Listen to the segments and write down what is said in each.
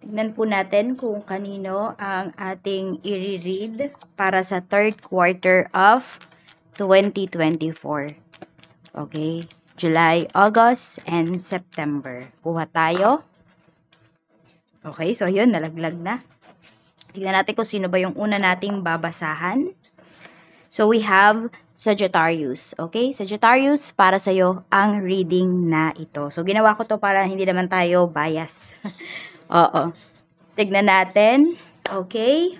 Tignan po natin kung kanino ang ating i-read para sa third quarter of 2024. Okay, July, August, and September. Kuha tayo. Okay, so yun, nalaglag na. Tignan natin kung sino ba yung una nating babasahan. So we have Sagittarius. Okay, Sagittarius, para sa'yo ang reading na ito. So ginawa ko to para hindi naman tayo bias. Oo. Tignan natin. Okay.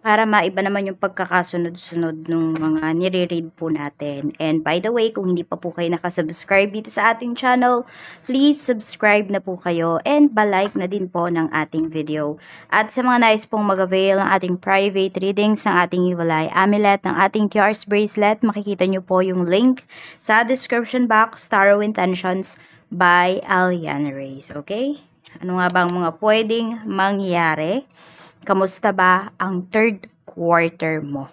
Para maiba naman yung pagkakasunod-sunod ng mga nire-read po natin. And by the way, kung hindi pa po kayo nakasubscribe dito sa ating channel, please subscribe na po kayo and balike na din po ng ating video. At sa mga nais pong mag-avail ng ating private readings, ng ating Iwalay Amulet, ng ating Tiars Bracelet, makikita nyo po yung link sa description box, Tarot Intentions by Aliana Reyes. Okay? Ano nga bang mga pwedeng mangyari? Kamusta ba ang third quarter mo?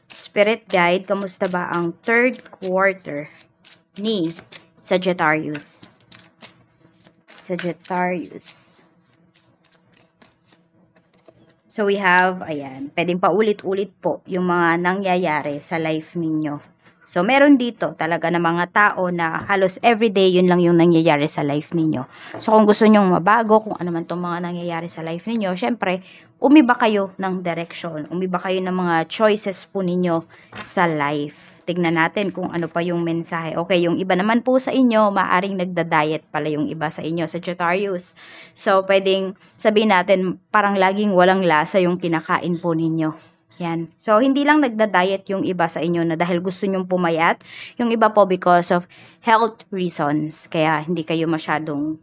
Spirit Guide, kamusta ba ang third quarter ni Sagittarius? Sagittarius. So we have, ayan, pwedeng paulit-ulit po yung mga nangyayari sa life ninyo. So, meron dito talaga na mga tao na halos everyday yun lang yung nangyayari sa life ninyo. So, kung gusto nyong mabago, kung ano man itong mga nangyayari sa life ninyo, syempre, umiba kayo ng direction. Umiba kayo ng mga choices po ninyo sa life. Tignan natin kung ano pa yung mensahe. Okay, yung iba naman po sa inyo, maaring nagda-diet pala yung iba sa inyo, Sagittarius. So, pwedeng sabihin natin, parang laging walang lasa yung kinakain po ninyo. Yan. So, hindi lang nagda-diet yung iba sa inyo na dahil gusto nyong pumayat. Yung iba po because of health reasons. Kaya hindi kayo masyadong,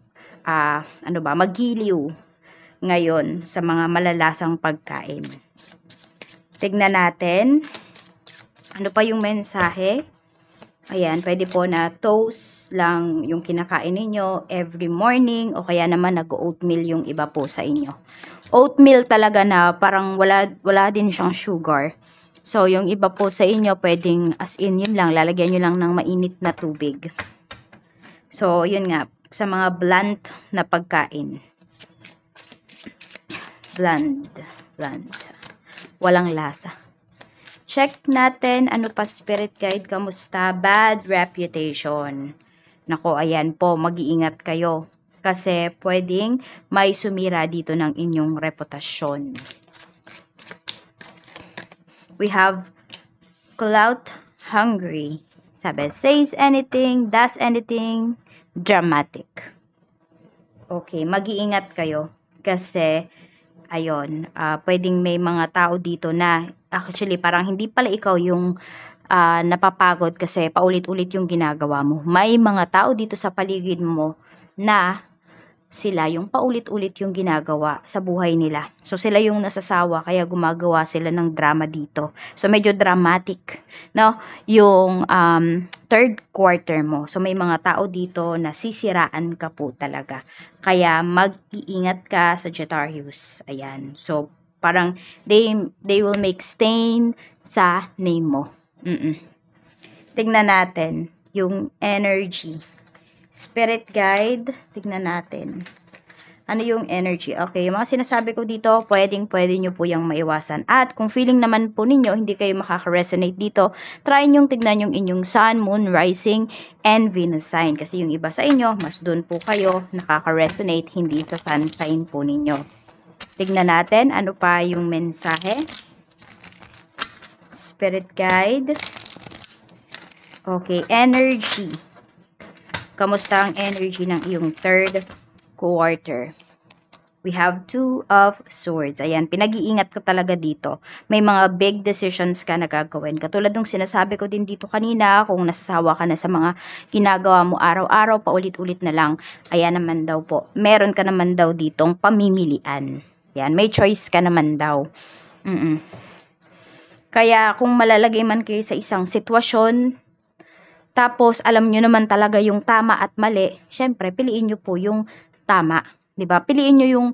maggiliw ngayon sa mga malalasang pagkain. Tignan natin. Ano pa yung mensahe? Ayan, pwede po na toast lang yung kinakain ninyo every morning o kaya naman nag-oatmeal yung iba po sa inyo. Oatmeal talaga na parang wala din siyang sugar. So, yung iba po sa inyo, pwedeng as in yun lang, lalagyan nyo lang ng mainit na tubig. So, yun nga, sa mga bland na pagkain. Bland. Walang lasa. Check natin, ano pa Spirit Guide, kamusta? Bad reputation. Nako, ayan po, mag-iingat kayo. Kasi pwedeng may sumira dito ng inyong reputasyon. We have clout hungry. Sabi, says anything, does anything, dramatic. Okay, mag-iingat kayo. Kasi, ayun, pwedeng may mga tao dito na actually parang hindi pala ikaw yung napapagod kasi paulit-ulit yung ginagawa mo. May mga tao dito sa paligid mo na sila yung paulit-ulit yung ginagawa sa buhay nila. So, sila yung nasasawa, kaya gumagawa sila ng drama dito. So, medyo dramatic, no? Yung third quarter mo. So, may mga tao dito na sisiraan ka po talaga. Kaya, mag-iingat ka, Sagittarius. Ayan. So, parang they will make stain sa name mo. Tignan natin yung energy. Spirit Guide, tignan natin. Ano yung energy? Okay, yung mga sinasabi ko dito, pwede nyo po yung maiwasan. At kung feeling naman po ninyo, hindi kayo makaka-resonate dito, try nyong tignan yung inyong Sun, Moon, Rising, and Venus sign. Kasi yung iba sa inyo, mas doon po kayo nakaka-resonate, hindi sa Sun sign po ninyo. Tignan natin, ano pa yung mensahe? Spirit Guide. Okay, energy. Kamusta ang energy ng iyong third quarter? We have 2 of Swords. Ayan, pinag-iingat ka talaga dito. May mga big decisions ka na gagawin. Katulad ng sinasabi ko din dito kanina, kung nasasawa ka na sa mga ginagawa mo araw-araw, paulit-ulit na lang. Ayan naman daw po. Meron ka naman daw ditong pamimilian. Ayan, may choice ka naman daw. Kaya kung malalagay man kayo sa isang sitwasyon, tapos, alam nyo naman talaga yung tama at mali. Syempre, piliin nyo po yung tama. 'Di ba? Piliin nyo yung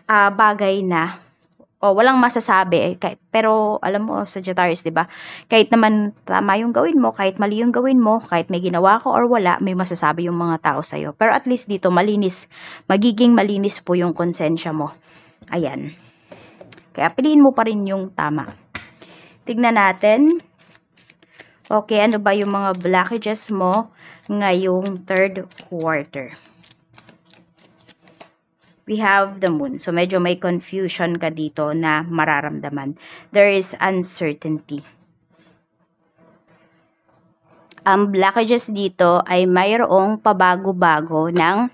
bagay na walang masasabi. Pero, alam mo, Sagittarius, di ba? Kahit naman tama yung gawin mo, kahit mali yung gawin mo, kahit may ginawa ko or wala, may masasabi yung mga tao sa'yo. Pero at least dito, malinis. Magiging malinis po yung konsensya mo. Ayan. Kaya piliin mo pa rin yung tama. Tignan natin. Okay, ano ba yung mga blockages mo ngayong third quarter? We have the moon. So, medyo may confusion ka dito na mararamdaman. There is uncertainty. Ang blockages dito ay mayroong pabago-bago ng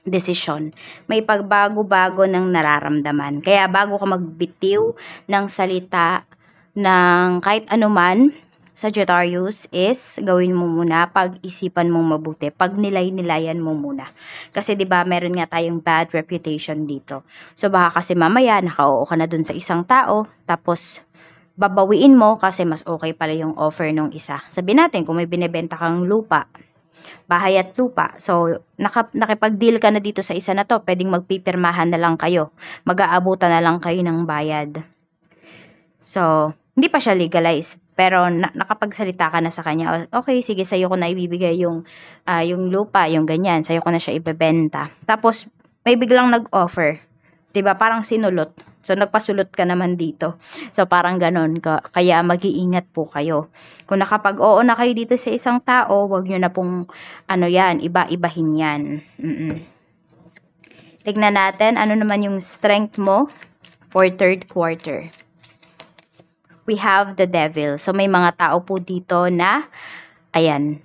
desisyon. May pagbago-bago ng nararamdaman. Kaya bago ka magbitiw ng salita ng kahit anuman, Sagittarius, is gawin mo muna, pag-isipan mong mabuti, pag-nilay-nilayan mo muna. Kasi 'di ba meron nga tayong bad reputation dito. So baka kasi mamaya naka-oo ka na dun sa isang tao, tapos babawiin mo kasi mas okay pala yung offer nung isa. Sabihin natin kung may binebenta kang lupa, bahay at lupa. So, nakipag-deal ka na dito sa isa na to, pwedeng magpipirmahan na lang kayo. Mag-aabutan na lang kayo ng bayad. So, hindi pa siya legalized. Pero, nakapagsalita ka na sa kanya. Okay, sige, sa'yo ko na ibibigay yung lupa, yung ganyan. Sa'yo ko na siya ibebenta. Tapos, may biglang nag-offer. 'Di ba? Parang sinulot. So, nagpasulot ka naman dito. So, parang ganon. Kaya, mag-iingat po kayo. Kung nakapag-oo na kayo dito sa isang tao, wag nyo na pong, iba-ibahin yan. Tignan natin, ano naman yung strength mo for third quarter. We have the devil. So, may mga tao po dito na, ayan,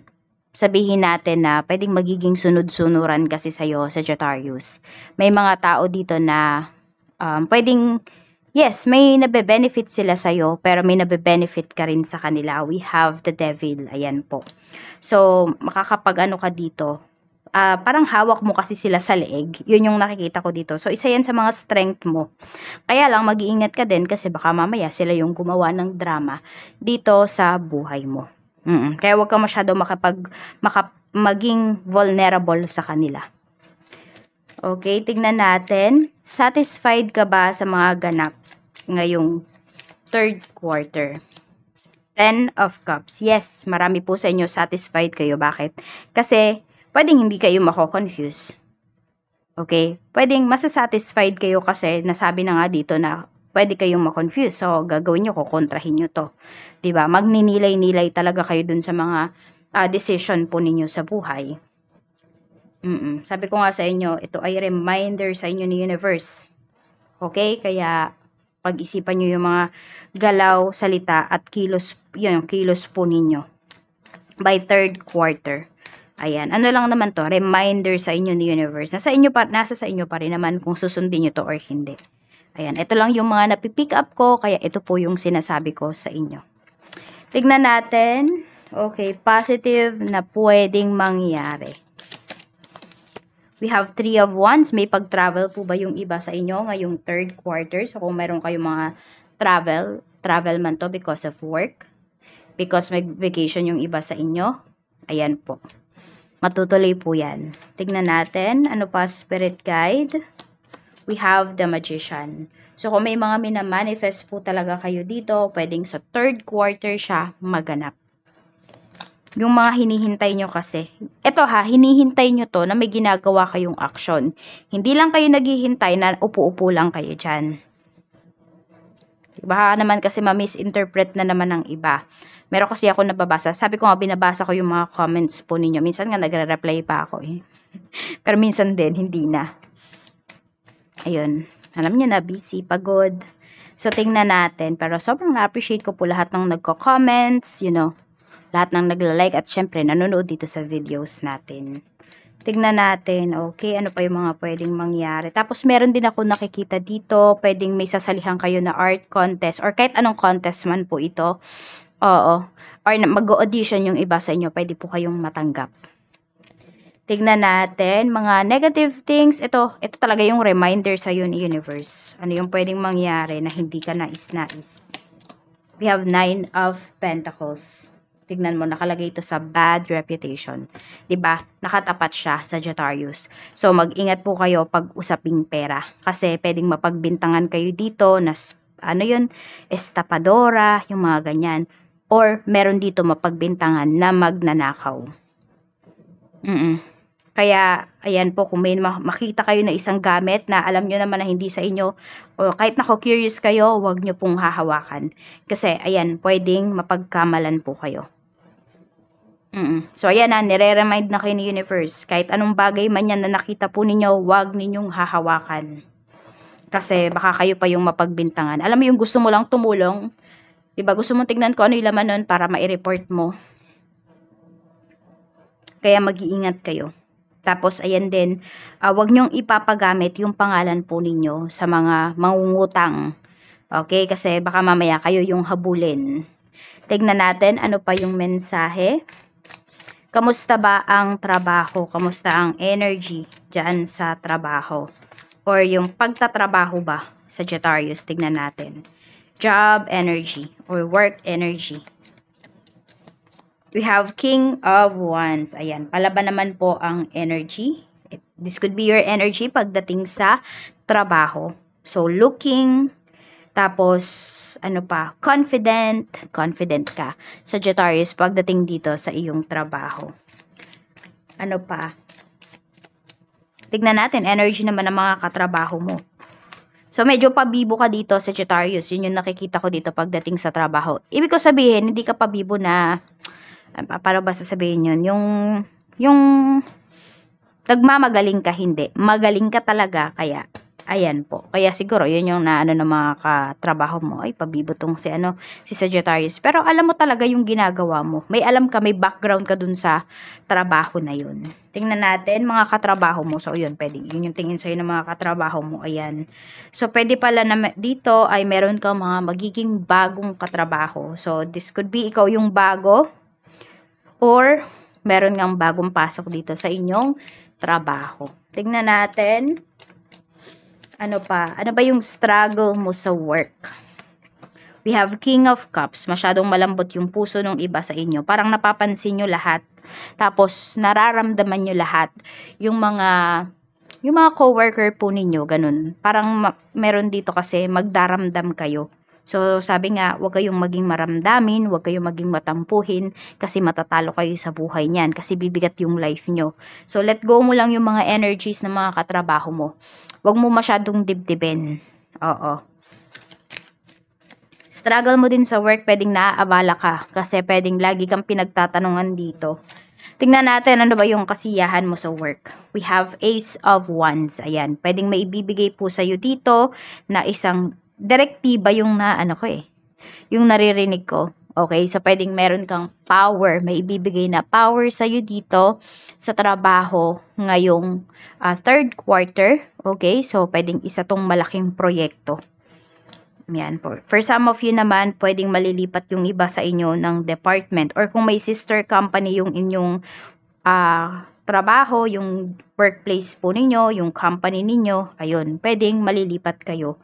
sabihin natin na pwedeng magiging sunod-sunuran kasi sa'yo, Sagittarius. May mga tao dito na pwedeng, yes, may nabe-benefit sila sa'yo, pero may nabe-benefit ka rin sa kanila. We have the devil. Ayan po. So, makakapag-ano ka dito. Parang hawak mo kasi sila sa leeg. Yun yung nakikita ko dito. So, isa yan sa mga strength mo. Kaya lang, mag-iingat ka din kasi baka mamaya sila yung gumawa ng drama dito sa buhay mo. Kaya wag ka masyado maging vulnerable sa kanila. Okay, tignan natin. Satisfied ka ba sa mga ganap ngayong third quarter? 10 of Cups. Yes, marami po sa inyo satisfied kayo. Bakit? Kasi, pwedeng hindi kayo mako-confuse. Okay? Pwedeng masasatisfied kayo kasi nasabi na nga dito na pwede kayong ma-confuse. So, gagawin nyo, kukontrahin nyo to. Diba? Magninilay-nilay talaga kayo dun sa mga decision po ninyo sa buhay. Sabi ko nga sa inyo, ito ay reminder sa inyo ni universe. Okay? Kaya, pag-isipan nyo yung mga galaw, salita, at kilos, yung kilos po ninyo. By third quarter. Ayan. Ano lang naman to? Reminder sa inyo ni universe. Nasa sa inyo pa rin naman kung susundin nyo to or hindi. Ayan. Ito lang yung mga napipick up ko. Kaya ito po yung sinasabi ko sa inyo. Tignan natin. Okay. Positive na pwedeng mangyari. We have 3 of Wands. May pag-travel po ba yung iba sa inyo ngayong third quarter? So, kung meron kayong mga travel man to because of work. Because may vacation yung iba sa inyo. Ayan po. Matutuloy po yan. Tignan natin. Ano pa spirit guide? We have the Magician. So, kung may mga minamanifest po talaga kayo dito, pwedeng sa third quarter siya maganap. Yung mga hinihintay nyo kasi. Ito hinihintay nyo to na may ginagawa kayong action. Hindi lang kayo naghihintay na upo-upo lang kayo dyan. Baka naman kasi ma-misinterpret na naman ng iba. Meron kasi ako nababasa. Sabi ko nga, binabasa ko yung mga comments po ninyo. Minsan nga nagre-reply pa ako eh. Pero minsan din, hindi na. Ayun. Alam niyo na, busy, pagod. So, tingnan natin. Pero sobrang na-appreciate ko po lahat ng nagko-comments, lahat ng nagla-like at syempre nanonood dito sa videos natin. Tignan natin, okay, ano pa yung mga pwedeng mangyari. Tapos meron din ako nakikita dito, pwedeng may sasalihan kayo na art contest or kahit anong contest man po ito. Oo. Or mag-audition yung iba sa inyo, pwede po kayong matanggap. Tignan natin, mga negative things. Ito talaga yung reminder sa ni universe. Ano yung pwedeng mangyari na hindi ka nais-nais. We have 9 of Pentacles. Tignan mo, nakalagay ito sa bad reputation. 'Di ba? Nakatapat siya, Sagittarius. So, mag-ingat po kayo pag usaping pera. Kasi pwedeng mapagbintangan kayo dito na, ano yun, estapadora, yung mga ganyan. Or, meron dito mapagbintangan na magnanakaw. Kaya, ayan po, kung may makita kayo na isang gamit na alam nyo naman na hindi sa inyo, o kahit curious kayo, huwag nyo pong hahawakan. Kasi, ayan, pwedeng mapagkamalan po kayo. So, ayan na, nire-remind na kayo ni Universe. Kahit anong bagay man yan na nakita po ninyo, huwag ninyong hahawakan. Kasi, baka kayo pa yung mapagbintangan. Alam mo yung gusto mo lang tumulong, diba? Gusto mo tignan ko ano yung laman nun para ma-report mo. Kaya mag-iingat kayo. Tapos, ayan din, wag nyong ipapagamit yung pangalan po ninyo sa mga mangungutang. Okay? Kasi baka mamaya kayo yung habulin. Tignan natin ano pa yung mensahe. Kamusta ba ang trabaho? Kamusta ang energy dyan sa trabaho? Or yung pagtatrabaho ba, Sagittarius? Tignan natin. Job energy or work energy. We have King of Wands. Ayan, palaban naman po ang energy. This could be your energy pagdating sa trabaho. So, looking, tapos, ano pa, confident ka. Sagittarius, pagdating dito sa iyong trabaho. Ano pa? Tignan natin, energy naman ng mga katrabaho mo. So, medyo pabibo ka dito, Sagittarius. Yun yung nakikita ko dito pagdating sa trabaho. Ibig ko sabihin, hindi ka pabibo na, paano ba sasabihin yun? Yung nagmamagaling ka, hindi. Magaling ka talaga, kaya, ayan po. Kaya siguro, yun yung naano ng mga katrabaho mo. Ay, pabibo tong si Sagittarius. Pero alam mo talaga yung ginagawa mo. May alam ka, may background ka dun sa trabaho na yun. Tingnan natin, mga katrabaho mo. So, yun, pwede. Yun yung tingin sa'yo ng mga katrabaho mo. Ayan. So, pwede pala na dito ay meron kang mga magiging bagong katrabaho. So, this could be ikaw yung bago. Or, meron ngang bagong pasok dito sa inyong trabaho. Tingnan natin. Ano pa? Ano ba yung struggle mo sa work? We have King of Cups. Masyadong malambot yung puso ng iba sa inyo. Parang napapansin nyo lahat. Tapos, nararamdaman nyo lahat. Yung mga coworker po ninyo, ganun. Parang meron dito kasi magdaramdam kayo. So, sabi nga, huwag kayong maging maramdamin, huwag kayong maging matampuhin, kasi matatalo kayo sa buhay niyan, kasi bibigat yung life nyo. So, let go mo lang yung mga energies ng mga katrabaho mo. Huwag mo masyadong dibdibin. Oo. Struggle mo din sa work, pwedeng naaabala ka, kasi pwedeng lagi kang pinagtatanungan dito. Tingnan natin ano ba yung kasiyahan mo sa work. We have Ace of Wands. Ayan, pwedeng may ibibigay po sa'yo dito na isang direktiba yung yung naririnig ko. Okay, so pwedeng meron kang power, may ibibigay na power sa'yo dito sa trabaho ngayong third quarter. Okay, so pwedeng isa tong malaking proyekto. Yan po. For some of you naman, pwedeng malilipat yung iba sa inyo ng department, or kung may sister company yung inyong trabaho, yung workplace po ninyo, yung company ninyo, ayun, pwedeng malilipat kayo.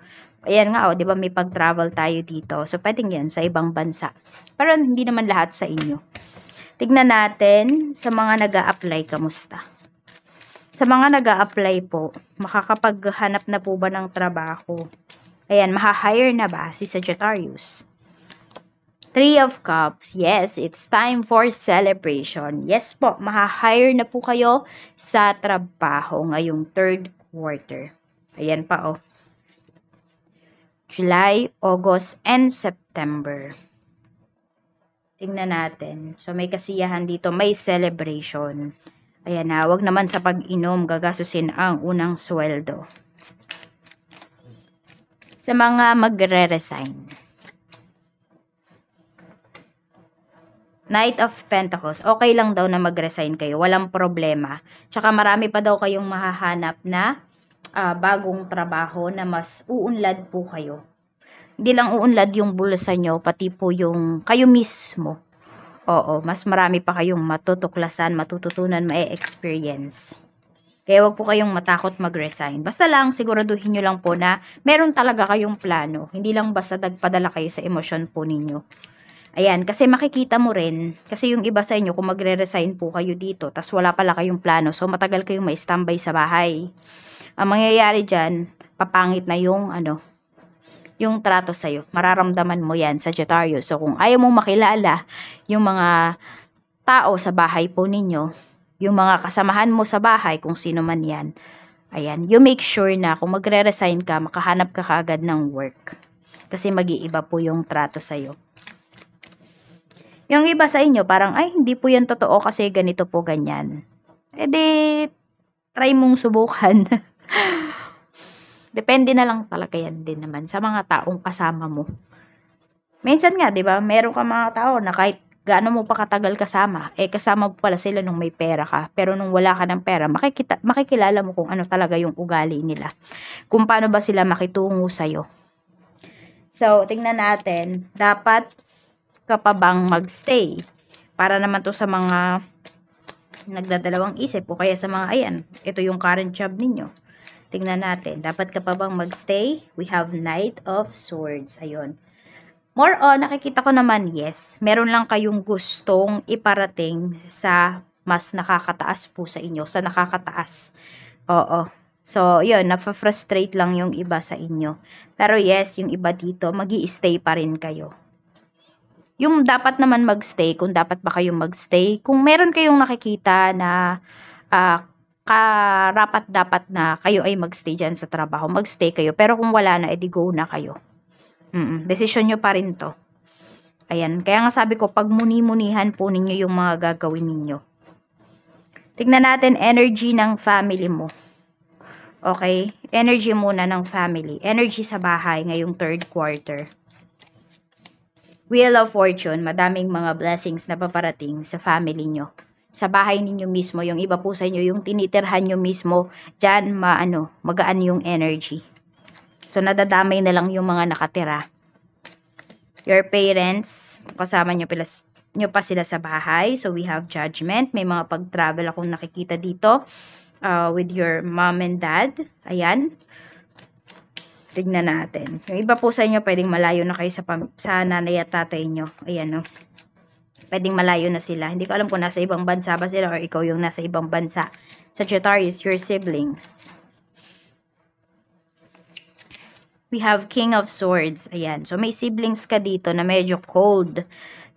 Ayan nga, di ba may pag-travel tayo dito. So, pwedeng yan sa ibang bansa. Pero hindi naman lahat sa inyo. Tignan natin sa mga nag-a-apply, kamusta? Sa mga nag-a-apply po, makakapaghanap na po ba ng trabaho? Ayan, maha-hire na ba si Sagittarius? Three of Cups. Yes, it's time for celebration. Yes po, maha-hire na po kayo sa trabaho ngayong third quarter. Ayan pa, oh. July, August, and September. Tingnan natin. So, may kasiyahan dito. May celebration. Ayan na. Huwag naman sa pag-inom gagasusin ang unang sweldo. Sa mga magre-resign. Knight of Pentacles. Okay lang daw na mag-resign kayo. Walang problema. Tsaka marami pa daw kayong mahahanap na bagong trabaho na mas uunlad po kayo. Hindi lang uunlad yung bulsa nyo, pati po yung kayo mismo. Oo, mas marami pa kayong matutuklasan, matututunan, ma-experience. Kaya wag po kayong matakot mag-resign. Basta lang, siguraduhin nyo lang po na meron talaga kayong plano. Hindi lang basta nagpadala kayo sa emosyon po ninyo. Ayan, kasi makikita mo rin, kasi yung iba sa inyo, kung magre-resign po kayo dito, tas wala pala kayong plano, so matagal kayong ma-standby sa bahay. Ang mangyayari dyan, papangit na yung, yung trato sa'yo. Mararamdaman mo yan, Sagittarius. So, kung ayaw mong makilala yung mga tao sa bahay po ninyo, yung mga kasamahan mo sa bahay, kung sino man yan, ayan, you make sure na kung magre-resign ka, makahanap ka kaagad ng work. Kasi mag-iiba po yung trato sa'yo. Yung iba sa inyo, parang, ay, hindi po yan totoo kasi ganito po, ganyan. E di, try mong subukan. Depende na lang talaga yan din naman sa mga taong kasama mo. Minsan nga, di ba, meron ka mga tao na kahit gaano mo pa katagal kasama, kasama mo pala sila nung may pera ka. Pero nung wala ka ng pera, makikilala mo kung ano talaga yung ugali nila. Kung paano ba sila makitungo sa'yo. So, tingnan natin, dapat ka pa bang magstay? Para naman to sa mga nagdadalawang isip o kaya sa mga, ayan, ito yung current job ninyo. Tingnan natin, dapat ka pa bang magstay? We have Knight of Swords. Ayun. More on, nakikita ko naman, yes, meron lang kayong gustong iparating sa mas nakakataas po sa inyo, sa nakakataas. Oo. So, yun, nafa-frustrate lang yung iba sa inyo. Pero yes, yung iba dito, magi-stay pa rin kayo. Yung dapat naman magstay, kung dapat ba kayong magstay, kung meron kayong nakikita na karapat-dapat na kayo ay magstay dyan sa trabaho, magstay kayo. Pero kung wala na, edi go na kayo. Desisyon nyo pa rin to. Ayan, kaya nga sabi ko, pag muni-munihan po ninyo yung mga gagawin ninyo. Tignan natin energy ng family mo. Okay? Energy muna ng family. Energy sa bahay ngayong third quarter. Wheel of Fortune, madaming mga blessings na paparating sa family nyo. Sa bahay ninyo mismo, yung iba po sa inyo, yung tinitirhan nyo mismo, dyan magaan yung energy. So, nadadamay na lang yung mga nakatira. Your parents, kasama nyo pa sila sa bahay. So, we have Judgment. May mga pag-travel akong nakikita dito with your mom and dad. Ayan. Tignan natin. Yung iba po sa inyo, pwedeng malayo na kayo sa nanay at tatay nyo. Ayan, no? Pwedeng malayo na sila. Hindi ko alam kung nasa ibang bansa ba sila or ikaw yung nasa ibang bansa. Sagittarius, your siblings. We have King of Swords. Ayan. So, may siblings ka dito na medyo cold.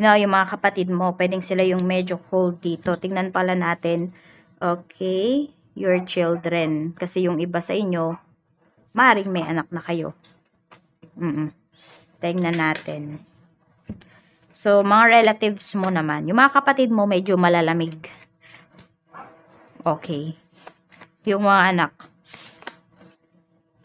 Yung mga kapatid mo, pwedeng sila yung medyo cold dito. Tingnan pala natin. Okay. Your children. Kasi yung iba sa inyo, maaaring may anak na kayo. Tingnan natin. So, mga relatives mo naman. Yung mga kapatid mo, medyo malalamig. Okay. Yung mga anak.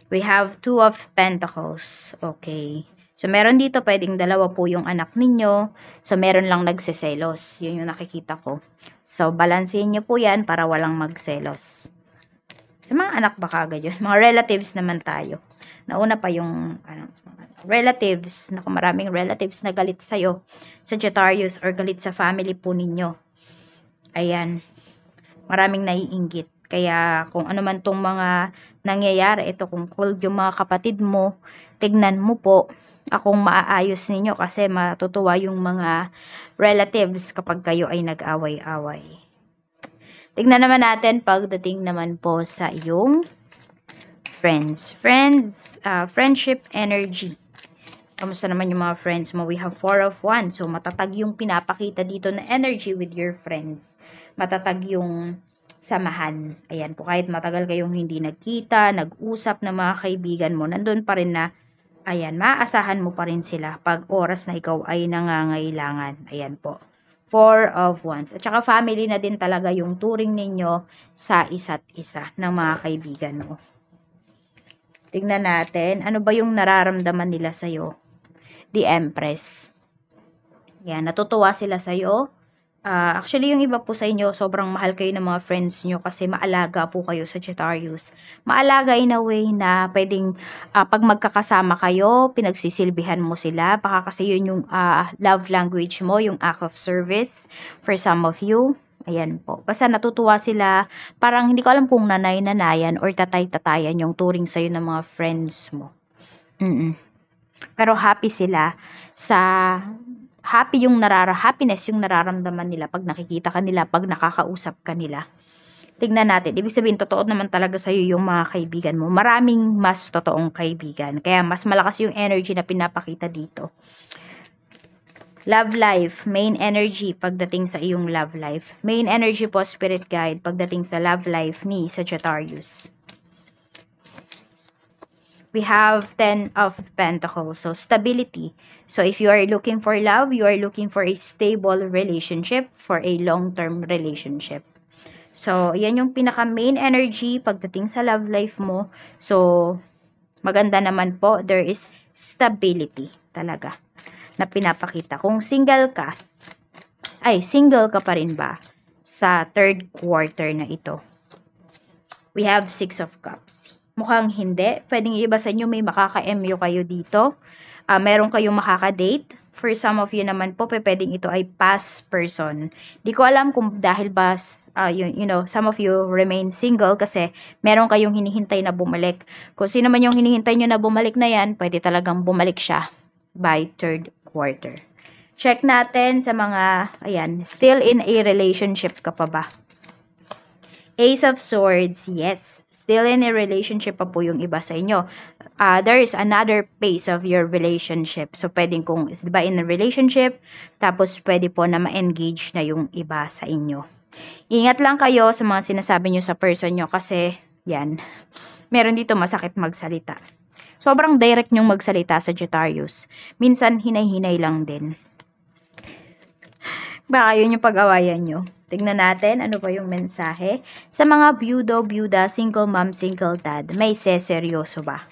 We have Two of Pentacles. Okay. So, meron dito, pwedeng dalawa po yung anak ninyo. So, meron lang nagseselos. Yun yung nakikita ko. So, balansehin nyo po yan para walang magselos. Sa mga anak ba kagad yun? Mga relatives naman tayo. Nauna pa yung relatives. Naku, maraming relatives na galit sa'yo. Sagittarius or galit sa family po ninyo. Ayan. Maraming naiinggit. Kaya kung ano man tong mga nangyayari, ito kung cold yung mga kapatid mo, tignan mo po akong maaayos ninyo kasi matutuwa yung mga relatives kapag kayo ay nag-away-away. Tignan naman natin pagdating naman po sa iyong friends. Friendship energy. Kamusta naman yung mga friends mo? We have Four of Wands. So, matatag yung pinapakita dito na energy with your friends. Matatag yung samahan. Ayan po, kahit matagal kayong hindi nagkita, nag-usap na mga kaibigan mo, nandun pa rin na, ayan, maaasahan mo pa rin sila pag oras na ikaw ay nangangailangan. Ayan po. Four of Wands. At saka family na din talaga yung turing ninyo sa isa't isa ng mga kaibigan mo. Tingnan natin, ano ba yung nararamdaman nila sa'yo? The Empress. Yan, natutuwa sila sa'yo. Actually, yung iba po sa inyo, sobrang mahal kayo ng mga friends nyo kasi maalaga po kayo, Sagittarius. Maalaga in a way na pwedeng pag magkakasama kayo, pinagsisilbihan mo sila. Baka kasi yun yung love language mo, yung act of service for some of you. Ayan po. Basta natutuwa sila. Parang hindi ko alam kung nanay-nanayan or tatay-tatayan yung turing sa'yo ng mga friends mo. Pero happy sila sa happiness yung nararamdaman nila pag nakikita ka nila, pag nakakausap ka nila. Tignan natin. Ibig sabihin, totoo naman talaga sa'yo yung mga kaibigan mo. Maraming mas totoong kaibigan. Kaya mas malakas yung energy na pinapakita dito. Love life, main energy pagdating sa iyong love life. Main energy po, spirit guide, pagdating sa love life ni Sagittarius. We have 10 of Pentacles. So, stability. So, if you are looking for love, you are looking for a stable relationship, for a long-term relationship. So, yan yung pinaka-main energy pagdating sa love life mo. So, maganda naman po, there is stability talaga na pinapakita. Kung single ka pa rin ba sa third quarter na ito? We have 6 of Cups. Mukhang hindi. Pwedeng iba sa inyo may makaka-MU kayo dito. Meron kayong makaka-date. For some of you naman po, pwedeng ito ay past person. Di ko alam kung dahil ba, some of you remain single kasi meron kayong hinihintay na bumalik. Kung sino man yung hinihintay nyo na bumalik na yan, pwede talagang bumalik siya by third quarter. Check natin sa mga, still in a relationship ka pa ba? Ace of Swords, yes. Still in a relationship pa po yung iba sa inyo. There is another phase of your relationship. So, pwedeng kung, diba, in a relationship, tapos pwede po na ma-engage na yung iba sa inyo. Ingat lang kayo sa mga sinasabi nyo sa person nyo kasi, meron dito masakit magsalita. Sobrang direct nyong magsalita, Sagittarius. Minsan, hinay-hinay lang din. Baka yun yung pag-awayan nyo. Tignan natin ano ba yung mensahe. Sa mga byuda, single mom, single dad, may seryoso ba?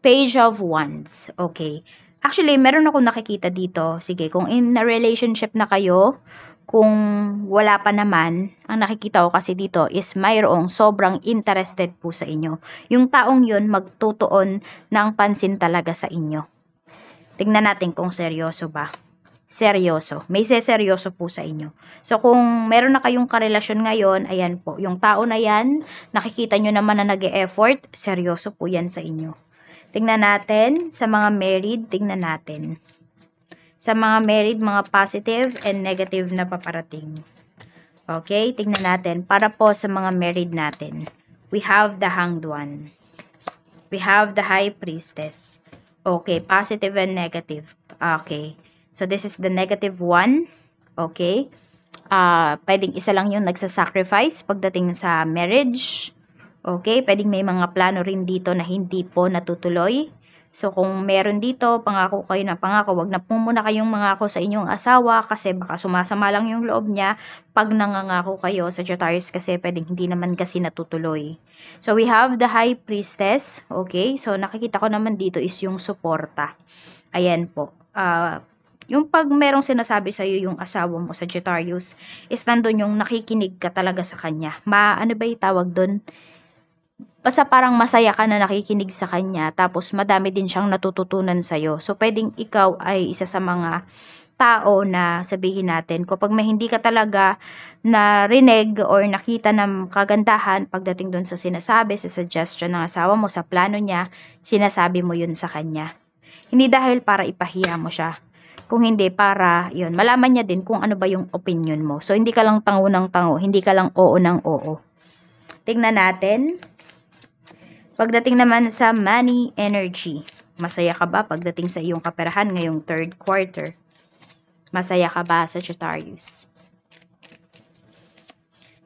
Page of Wands. Okay. Actually, meron ako nakikita dito. Sige, kung in a relationship na kayo, kung wala pa naman, ang nakikita ko kasi dito is mayroong sobrang interested po sa inyo. Yung taong yun magtutuon ng pansin talaga sa inyo. Tignan natin kung seryoso ba. Seryoso. May seseryoso po sa inyo. So, kung meron na kayong karelasyon ngayon, ayan po. Yung tao na yan, nakikita nyo naman na nag-e-effort, seryoso po yan sa inyo. Tingnan natin. Sa mga married, tingnan natin. Sa mga married, mga positive and negative na paparating. Okay? Tingnan natin. Para po sa mga married natin, we have the Hanged One. We have the High Priestess. Okay. Positive and negative. Okay. So, this is the negative one. Okay. Pwedeng isa lang yung nagsasacrifice pagdating sa marriage. Okay. Pwedeng may mga plano rin dito na hindi po natutuloy. So, kung meron dito, pangako kayo na pangako. Wag na po muna kayong mangako sa inyong asawa kasi baka sumasama lang yung loob niya pag nangangako kayo sa Sagittarius kasi pwedeng hindi naman kasi natutuloy. So, we have the High Priestess. Okay. So, nakikita ko naman dito is yung suporta. Ayan po. Yung pag merong sinasabi sa'yo yung asawa mo, Sagittarius, is nandun yung nakikinig ka talaga sa kanya. Ano ba yung tawag dun? Basta parang masaya ka na nakikinig sa kanya, tapos madami din siyang natututunan sa'yo. So, pwedeng ikaw ay isa sa mga tao na sabihin natin, kapag may hindi ka talaga narinig or nakita ng kagandahan pagdating dun sa sinasabi, sa suggestion ng asawa mo, sa plano niya, sinasabi mo yun sa kanya. Hindi dahil para ipahiya mo siya. Kung hindi, para, yun, malaman niya din kung ano ba yung opinion mo. So, hindi ka lang tango ng tango, hindi ka lang oo ng oo. Tingnan natin. Pagdating naman sa money energy, masaya ka ba pagdating sa iyong kaperahan ngayong third quarter? Masaya ka ba, Sagittarius?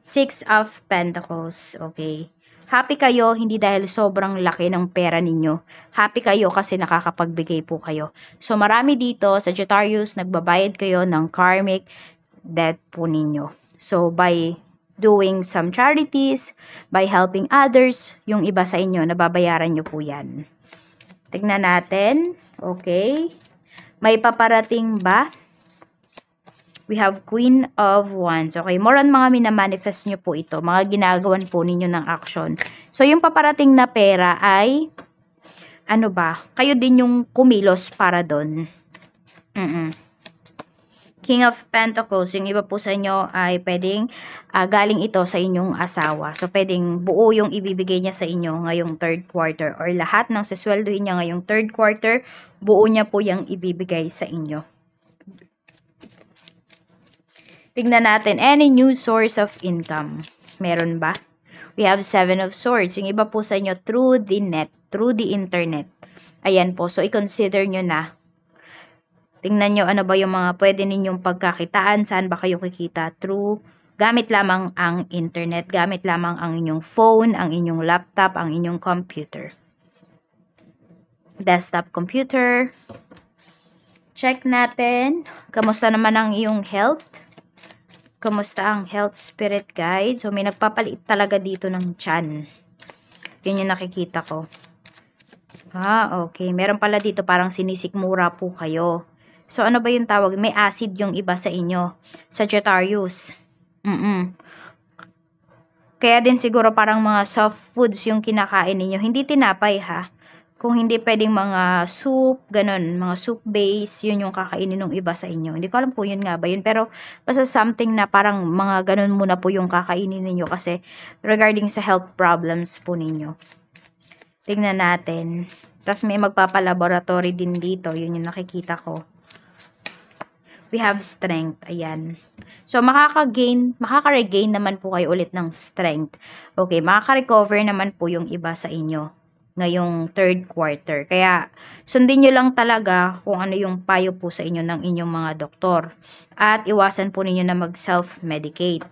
6 of Pentacles, okay. Happy kayo, hindi dahil sobrang laki ng pera ninyo. Happy kayo kasi nakakapagbigay po kayo. So, marami dito, Sagittarius, nagbabayad kayo ng karmic debt po ninyo. So, by doing some charities, by helping others, yung iba sa inyo, nababayaran nyo po yan. Tignan natin. Okay. May paparating ba? We have Queen of Wands. Okay, more on mga minamanifest nyo po ito. Mga ginagawan po ninyo ng action. So, yung paparating na pera ay, ano ba? Kayo din yung kumilos para doon. King of Pentacles, yung iba po sa inyo ay pwedeng galing ito sa inyong asawa. So, pwedeng buo yung ibibigay niya sa inyo ngayong third quarter or lahat ng sasweldohin niya ngayong third quarter, buo niya po yung ibibigay sa inyo. Tignan natin, any new source of income? Meron ba? We have 7 of Swords. Yung iba po sa inyo through the net, through the internet. Ayan po. So, i-consider nyo na. Tingnan nyo ano ba yung mga pwede ninyong pagkakitaan, saan ba kayo kikita through, gamit lamang ang internet, gamit lamang ang inyong phone, ang inyong laptop, ang inyong computer. Desktop computer. Check natin, kamusta naman ang iyong health? Kamusta ang health spirit guide? So may nagpapalit talaga dito ng tiyan. Yun yung nakikita ko. Okay. Meron pala dito parang sinisikmura po kayo. So, ano ba yung tawag? May acid yung iba sa inyo. Sagittarius. Kaya din siguro parang mga soft foods yung kinakain ninyo. Hindi tinapay ha. Kung hindi pwedeng mga soup, ganun, mga soup base, yun yung kakainin ng iba sa inyo. Hindi ko alam po yun nga ba yun. Pero basta something na parang mga ganun muna po yung kakainin ninyo kasi regarding sa health problems po ninyo. Tingnan natin. Tapos may magpapalaboratory din dito. Yun yung nakikita ko. We have strength. Ayan. So, makaka-regain naman po kayo ulit ng strength. Okay, makaka-recover naman po yung iba sa inyo ngayong third quarter. Kaya, sundin nyo lang talaga kung ano yung payo po sa inyo ng inyong mga doktor. At iwasan po ninyo na mag-self-medicate.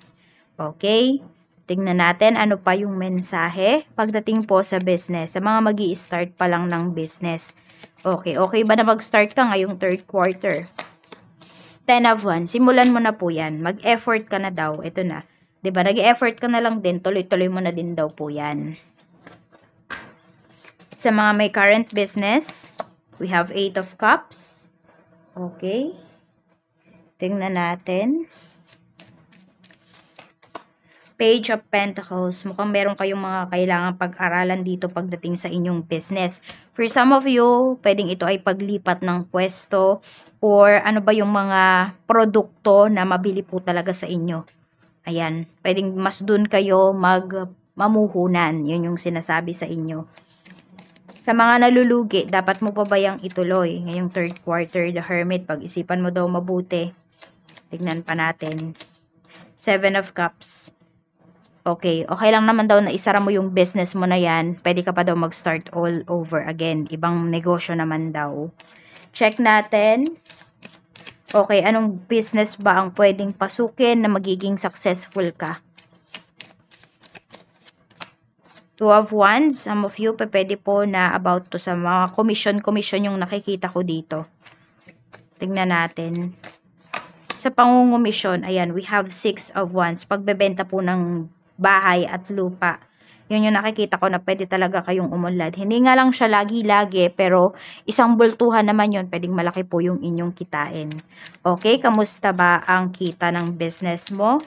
Okay? Tingnan natin ano pa yung mensahe pagdating po sa business. Sa mga magi-start pa lang ng business. Okay, okay ba na mag-start ka ngayong third quarter? 10 of Wands, simulan mo na po yan. Mag-effort ka na daw. Ito na. 'Di ba? Nag-effort ka na lang din. Tuloy-tuloy mo na din daw po yan. Sa mga may current business, we have 8 of Cups. Okay. Tingnan natin. Page of Pentacles. Mukhang meron kayong mga kailangan pag-aralan dito pagdating sa inyong business. For some of you, pwedeng ito ay paglipat ng pwesto or ano ba yung mga produkto na mabili po talaga sa inyo. Ayan. Pwedeng mas dun kayo mamuhunan. Yun yung sinasabi sa inyo. Sa mga nalulugi, dapat mo pa ba yung ituloy? Ngayong third quarter, the Hermit, pag-isipan mo daw mabuti. Tignan pa natin. 7 of Cups. Okay, okay lang naman daw na isara mo yung business mo na yan. Pwede ka pa daw mag-start all over again. Ibang negosyo naman daw. Check natin. Okay, anong business ba ang pwedeng pasukin na magiging successful ka? 2 of Wands. Some of you, pwede po na about to sa mga commission yung nakikita ko dito. Tingnan natin. Sa pangungumisyon, ayan, we have 6 of Wands. Pagbebenta po ng bahay at lupa. Yun yung nakikita ko na pwede talaga kayong umunlad. Hindi nga lang siya lagi-lagi, pero isang bultuhan naman yun. Pwedeng malaki po yung inyong kitain. Okay, kamusta ba ang kita ng business mo?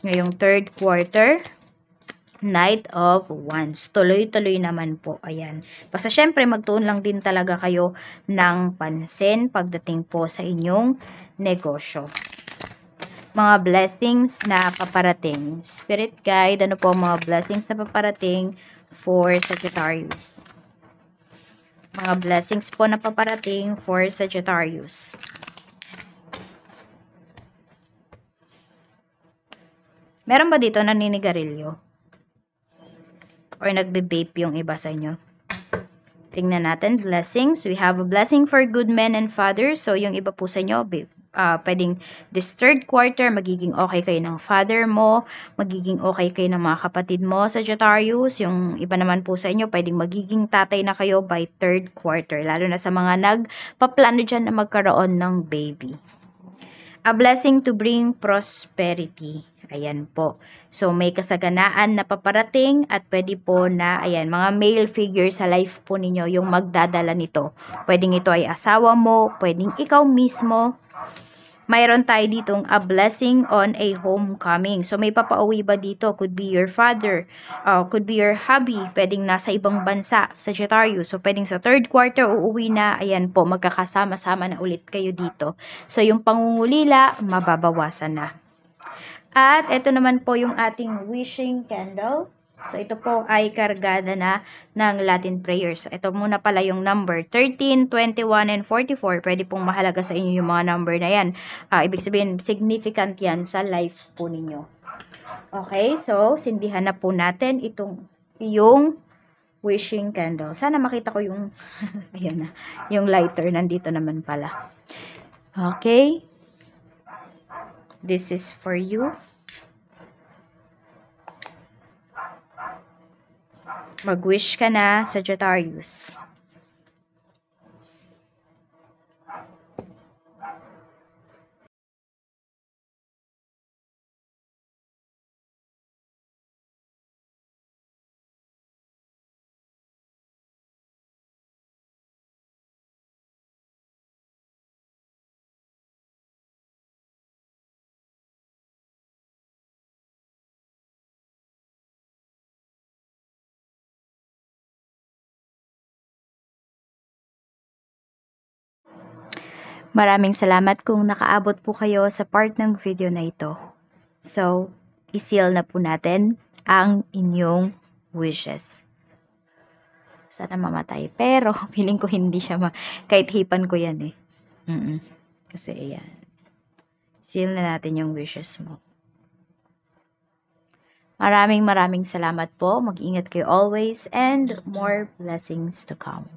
Ngayong third quarter, Knight of Wands. Tuloy-tuloy naman po. Ayan. Basta syempre, magtuon lang din talaga kayo ng pansin pagdating po sa inyong negosyo. Mga blessings na paparating. Spirit guide, ano po mga blessings na paparating for Sagittarius? Mga blessings po na paparating for Sagittarius. Meron ba dito naninigarilyo? Or nagbe-vape yung iba sa inyo? Tingnan natin, blessings. We have a blessing for good men and fathers. So, yung iba po sa inyo, pwedeng this third quarter, magiging okay kayo ng father mo, magiging okay kayo ng mga kapatid mo, Sagittarius. Yung iba naman po sa inyo, pwedeng magiging tatay na kayo by third quarter, lalo na sa mga nagpaplano dyan na magkaroon ng baby. A blessing to bring prosperity. Ayan po. So, may kasaganaan na paparating at pwede po na, ayan, mga male figure sa life po ninyo yung magdadala nito. Pwedeng ito ay asawa mo, pwedeng ikaw mismo. mayroon tayo ditong a blessing on a homecoming. So, may papauwi ba dito? Could be your father, could be your hubby, pwedeng nasa ibang bansa, Sagittarius. So, pwedeng sa third quarter, uuwi na, ayan po, magkakasama-sama na ulit kayo dito. So, yung pangungulila, mababawasan na. At ito naman po yung ating wishing candle. So, ito po ay kargada na ng Latin prayers. Ito muna pala yung number 13, 21, and 44. Pwede pong mahalaga sa inyo yung mga number na yan. Ibig sabihin, significant yan sa life po ninyo. Okay, so, sindihan na po natin yung wishing candle. Sana makita ko yung, ayun na, yung lighter nandito naman pala. Okay. This is for you. Mag-wish ka na, Sagittarius. Maraming salamat kung nakaabot po kayo sa part ng video na ito. So, i-seal na po natin ang inyong wishes. Sana mamatay. Pero, feeling ko hindi siya kahit hipan ko yan eh. Kasi, ayan. Seal na natin yung wishes mo. Maraming salamat po. Mag-ingat kayo always and more blessings to come.